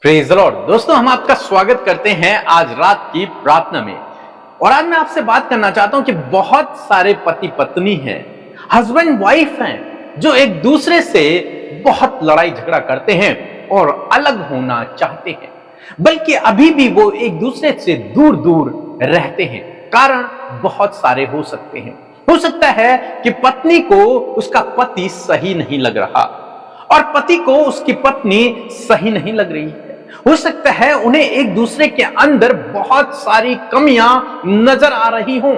Praise the Lord. दोस्तों, हम आपका स्वागत करते हैं आज रात की प्रार्थना में। और आज मैं आपसे बात करना चाहता हूं कि बहुत सारे पति पत्नी हैं, हस्बैंड वाइफ हैं, जो एक दूसरे से बहुत लड़ाई झगड़ा करते हैं और अलग होना चाहते हैं, बल्कि अभी भी वो एक दूसरे से दूर दूर रहते हैं। कारण बहुत सारे हो सकते हैं। हो सकता है कि पत्नी को उसका पति सही नहीं लग रहा और पति को उसकी पत्नी सही नहीं लग रही है। हो सकता है उन्हें एक दूसरे के अंदर बहुत सारी कमियां नजर आ रही हों,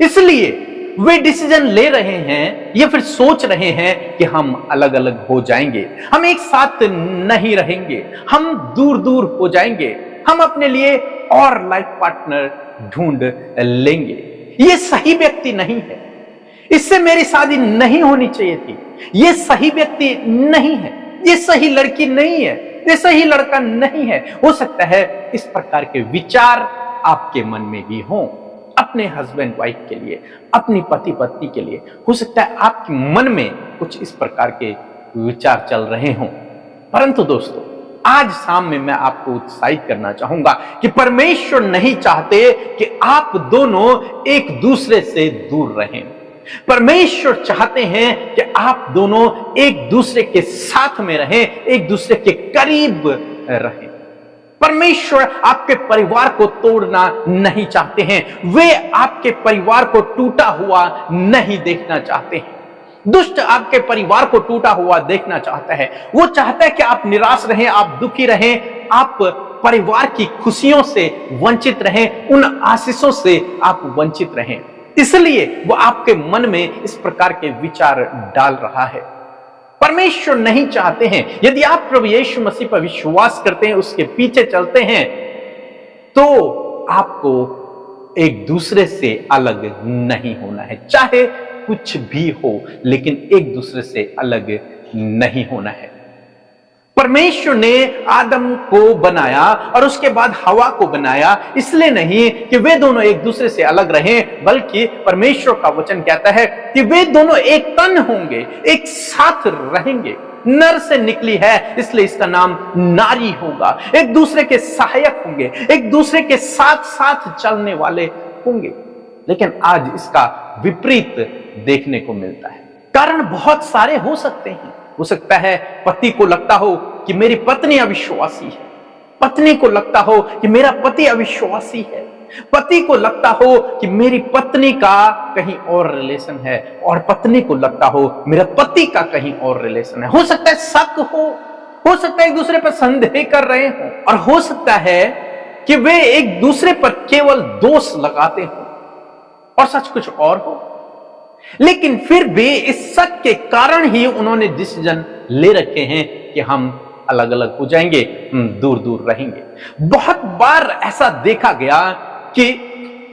इसलिए वे डिसीजन ले रहे हैं या फिर सोच रहे हैं कि हम अलग अलग हो जाएंगे, हम एक साथ नहीं रहेंगे, हम दूर दूर हो जाएंगे, हम अपने लिए और लाइफ पार्टनर ढूंढ लेंगे। ये सही व्यक्ति नहीं है, इससे मेरी शादी नहीं होनी चाहिए थी, ये सही व्यक्ति नहीं है, ये सही लड़की नहीं है, ये सही लड़का नहीं है। हो सकता है इस प्रकार के विचार आपके मन में भी हों, अपने हस्बैंड वाइफ के लिए, अपनी पति पत्नी के लिए। हो सकता है आपके मन में कुछ इस प्रकार के विचार चल रहे हों। परंतु दोस्तों, आज शाम में मैं आपको उत्साहित करना चाहूंगा कि परमेश्वर नहीं चाहते कि आप दोनों एक दूसरे से दूर रहें। परमेश्वर चाहते हैं कि आप दोनों एक दूसरे के साथ में रहें, एक दूसरे के करीब रहें। परमेश्वर आपके परिवार को तोड़ना नहीं चाहते हैं, वे आपके परिवार को टूटा हुआ नहीं देखना चाहते हैं। दुष्ट आपके परिवार को टूटा हुआ देखना चाहता है। वो चाहता है कि आप निराश रहें, आप दुखी रहें, आप परिवार की खुशियों से वंचित रहें, उन आशीषों से आप वंचित रहें। इसलिए वो आपके मन में इस प्रकार के विचार डाल रहा है। परमेश्वर नहीं चाहते हैं, यदि आप प्रभु यीशु मसीह पर विश्वास करते हैं, उसके पीछे चलते हैं, तो आपको एक दूसरे से अलग नहीं होना है। चाहे कुछ भी हो, लेकिन एक दूसरे से अलग नहीं होना है। परमेश्वर ने आदम को बनाया और उसके बाद हवा को बनाया, इसलिए नहीं कि वे दोनों एक दूसरे से अलग रहें, बल्कि परमेश्वर का वचन कहता है कि वे दोनों एक तन होंगे, एक साथ रहेंगे। नर से निकली है, इसलिए इसका नाम नारी होगा। एक दूसरे के सहायक होंगे, एक दूसरे के साथ साथ चलने वाले होंगे। लेकिन आज इसका विपरीत देखने को मिलता है। कारण बहुत सारे हो सकते हैं। हो सकता है पति को लगता हो कि मेरी पत्नी अविश्वासी है, पत्नी को लगता हो कि मेरा पति अविश्वासी है, पति को लगता हो कि मेरी पत्नी का कहीं और रिलेशन है, और पत्नी को लगता हो मेरा पति का कहीं और रिलेशन है। हो सकता है शक हो सकता है एक दूसरे पर संदेह कर रहे हो, और हो सकता है कि वे एक दूसरे पर केवल दोष लगाते हो और सच कुछ और हो। लेकिन फिर भी इस शक के कारण ही उन्होंने डिसीजन ले रखे हैं कि हम अलग अलग हो जाएंगे, हम दूर दूर रहेंगे। बहुत बार ऐसा देखा गया कि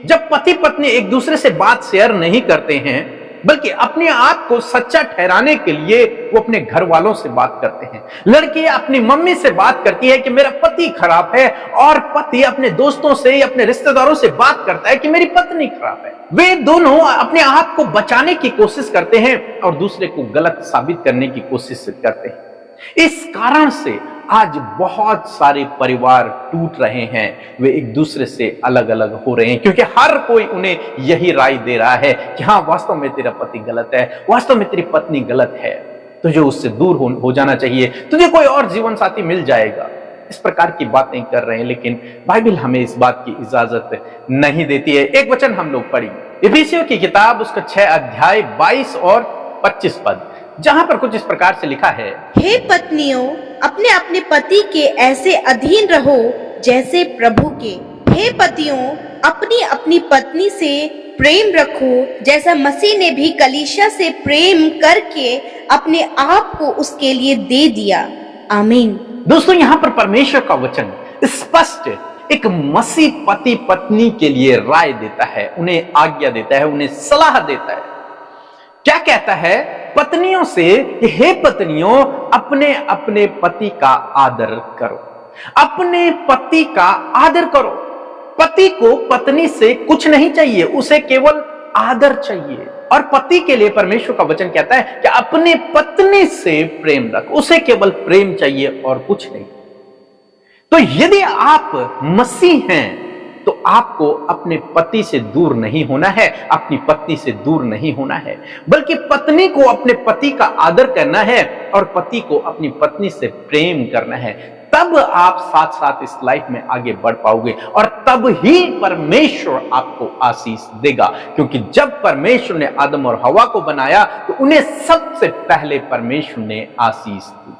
जब पति पत्नी एक दूसरे से बात शेयर नहीं करते हैं, बल्कि अपने आप को सच्चा ठहराने के लिए वो अपने घर वालों से बात करते हैं। लड़की अपनी मम्मी से बात करती है कि मेरा पति खराब है, और पति अपने दोस्तों से या अपने रिश्तेदारों से बात करता है कि मेरी पत्नी खराब है। वे दोनों अपने आप को बचाने की कोशिश करते हैं और दूसरे को गलत साबित करने की कोशिश करते हैं। इस कारण से आज बहुत सारे परिवार टूट रहे हैं, वे एक दूसरे से अलग अलग हो रहे हैं, क्योंकि हर कोई उन्हें यही राय दे रहा है कि हाँ, वास्तव में तेरा पति गलत है, वास्तव में तेरी पत्नी गलत है, तुझे उससे दूर हो जाना चाहिए, तुझे कोई और जीवन साथी मिल जाएगा। इस प्रकार की बातें कर रहे हैं, लेकिन बाइबल हमें इस बात की इजाजत नहीं देती है। एक वचन हम लोग पढ़ेंगे, इफिसियों की किताब, उसका 6 अध्याय 22 और 25 पद, जहां पर कुछ इस प्रकार से लिखा है, हे पत्नियों, अपने अपने पति के ऐसे अधीन रहो जैसे प्रभु के। हे पतियों, अपनी अपनी पत्नी से प्रेम रखो, जैसा मसीह ने भी कलीसिया से प्रेम करके अपने आप को उसके लिए दे दिया। आमीन। दोस्तों, यहां पर परमेश्वर का वचन स्पष्ट एक मसीह पति पत्नी के लिए राय देता है, उन्हें आज्ञा देता है, उन्हें सलाह देता है। क्या कहता है? पत्नियों से, हे पत्नियों, अपने अपने पति का आदर करो, अपने पति का आदर करो। पति को पत्नी से कुछ नहीं चाहिए, उसे केवल आदर चाहिए। और पति के लिए परमेश्वर का वचन कहता है कि अपने पत्नी से प्रेम रख, उसे केवल प्रेम चाहिए और कुछ नहीं। तो यदि आप मसीह हैं तो आपको अपने पति से दूर नहीं होना है, अपनी पत्नी से दूर नहीं होना है, बल्कि पत्नी को अपने पति का आदर करना है और पति को अपनी पत्नी से प्रेम करना है। तब आप साथ साथ इस लाइफ में आगे बढ़ पाओगे और तब ही परमेश्वर आपको आशीष देगा। क्योंकि जब परमेश्वर ने आदम और हवा को बनाया तो उन्हें सबसे पहले परमेश्वर ने आशीष दी।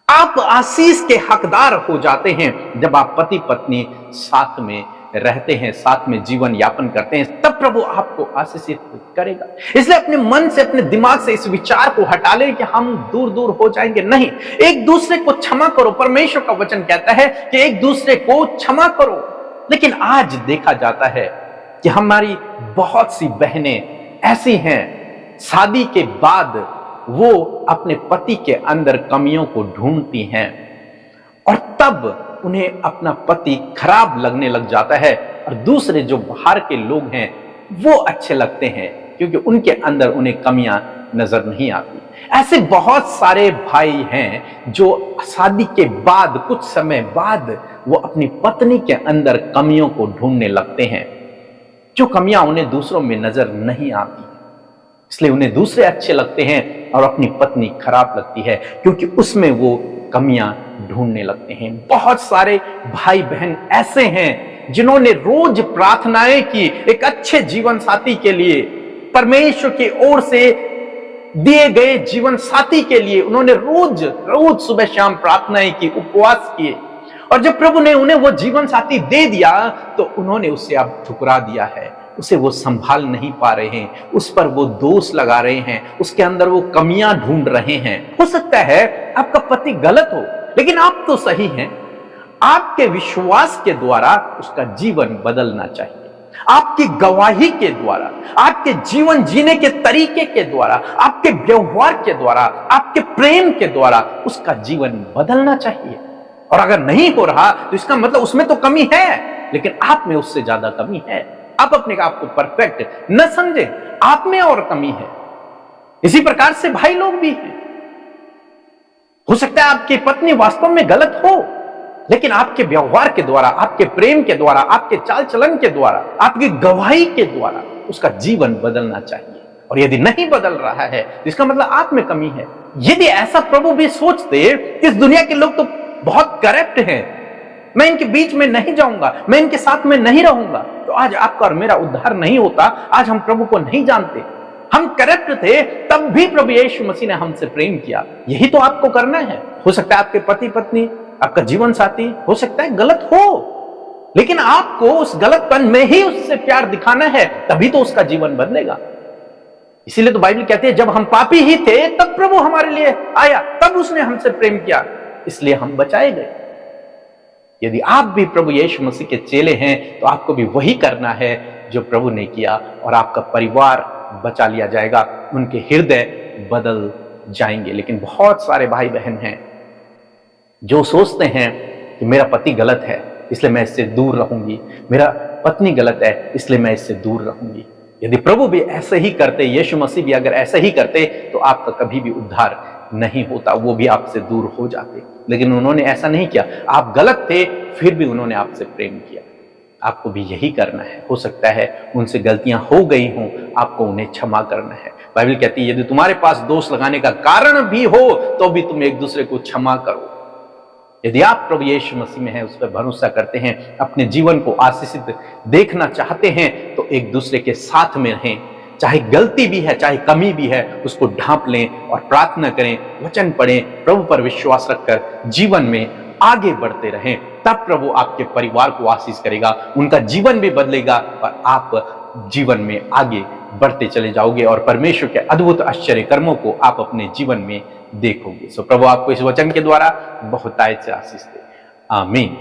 आप आशीष के हकदार हो जाते हैं जब आप पति पत्नी साथ में रहते हैं, साथ में जीवन यापन करते हैं, तब प्रभु आपको आशीषित करेगा। इसलिए अपने मन से, अपने दिमाग से इस विचार को हटा ले कि हम दूर दूर हो जाएंगे। नहीं, एक दूसरे को क्षमा करो। परमेश्वर का वचन कहता है कि एक दूसरे को क्षमा करो। लेकिन आज देखा जाता है कि हमारी बहुत सी बहनें ऐसी हैं, शादी के बाद वो अपने पति के अंदर कमियों को ढूंढती हैं और तब उन्हें अपना पति खराब लगने लग जाता है और दूसरे जो बाहर के लोग हैं वो अच्छे लगते हैं क्योंकि उनके अंदर उन्हें कमियां नजर नहीं आती। ऐसे बहुत सारे भाई हैं जो शादी के बाद, कुछ समय बाद, वो अपनी पत्नी के अंदर कमियों को ढूंढने लगते हैं, जो कमियां उन्हें दूसरों में नजर नहीं आती। इसलिए उन्हें दूसरे अच्छे लगते हैं और अपनी पत्नी खराब लगती है क्योंकि उसमें वो कमियां ढूंढने लगते हैं। बहुत सारे भाई बहन ऐसे हैं जिन्होंने रोज प्रार्थनाएं की एक अच्छे जीवन साथी के लिए, परमेश्वर की ओर से दिए गए जीवन साथी के लिए उन्होंने रोज रोज सुबह शाम प्रार्थनाएं की, उपवास किए, और जब प्रभु ने उन्हें वो जीवन साथी दे दिया तो उन्होंने उसे अब ठुकरा दिया है। उसे वो संभाल नहीं पा रहे हैं, उस पर वो दोष लगा रहे हैं, उसके अंदर वो कमियां ढूंढ रहे हैं। हो सकता है आपका पति गलत हो लेकिन आप तो सही हैं। आपके विश्वास के द्वारा उसका जीवन बदलना चाहिए। आपकी गवाही के द्वारा, आपके जीवन जीने के तरीके के द्वारा, आपके व्यवहार के द्वारा, आपके प्रेम के द्वारा उसका जीवन बदलना चाहिए। और अगर नहीं हो रहा तो इसका मतलब उसमें तो कमी है, लेकिन आप में उससे ज्यादा कमी है। आप अपने आप को परफेक्ट न समझे, आप में और कमी है। इसी प्रकार से भाई लोग भी हैं। हो सकता है आपकी पत्नी वास्तव में गलत हो, लेकिन आपके व्यवहार के द्वारा, आपके प्रेम के द्वारा, आपके चाल चलन के द्वारा, आपकी गवाही के द्वारा उसका जीवन बदलना चाहिए। और यदि नहीं बदल रहा है तो इसका मतलब आप में कमी है। यदि ऐसा प्रभु भी सोचते, इस दुनिया के लोग तो बहुत करप्ट हैं, मैं इनके बीच में नहीं जाऊंगा, मैं इनके साथ में नहीं रहूंगा, तो आज आपका और मेरा उद्धार नहीं होता। आज हम प्रभु को नहीं जानते। हम करप्ट थे, तब भी प्रभु यीशु मसीह ने हमसे प्रेम किया। यही तो आपको करना है। हो सकता है आपके पति पत्नी, आपका जीवन साथी हो सकता है गलत हो, लेकिन आपको उस गलतपन में ही उससे प्यार दिखाना है, तभी तो उसका जीवन बदलेगा। इसीलिए तो बाइबल कहती है जब हम पापी ही थे तब प्रभु हमारे लिए आया, तब उसने हमसे प्रेम किया, इसलिए हम बचाए गए। यदि आप भी प्रभु यीशु मसीह के चेले हैं तो आपको भी वही करना है जो प्रभु ने किया, और आपका परिवार बचा लिया जाएगा, उनके हृदय बदल जाएंगे। लेकिन बहुत सारे भाई बहन हैं जो सोचते हैं कि मेरा पति गलत है इसलिए मैं इससे दूर रहूंगी, मेरा पत्नी गलत है इसलिए मैं इससे दूर रहूंगी। यदि प्रभु भी ऐसे ही करते, यीशु मसीह भी अगर ऐसे ही करते तो आपका कभी भी उद्धार नहीं होता, वो भी आपसे दूर हो जाते। लेकिन उन्होंने ऐसा नहीं किया। आप गलत थे फिर भी उन्होंने आपसे प्रेम किया। आपको भी यही करना है। हो सकता है उनसे गलतियां हो गई हों, आपको उन्हें क्षमा करना है। बाइबल कहती है यदि तुम्हारे पास दोष लगाने का कारण भी हो तो भी तुम एक दूसरे को क्षमा करो। यदि आप प्रभु यीशु मसीह में हैं, उस पर भरोसा करते हैं, अपने जीवन को आशीषित देखना चाहते हैं, तो एक दूसरे के साथ में रहें। चाहे गलती भी है, चाहे कमी भी है, उसको ढांप लें और प्रार्थना करें, वचन पढ़ें, प्रभु पर विश्वास रखकर जीवन में आगे बढ़ते रहें। तब प्रभु आपके परिवार को आशीष करेगा, उनका जीवन भी बदलेगा और आप जीवन में आगे बढ़ते चले जाओगे और परमेश्वर के अद्भुत आश्चर्य कर्मों को आप अपने जीवन में देखोगे। सो प्रभु आपको इस वचन के द्वारा बहुतायत से आशीष दे। आमीन।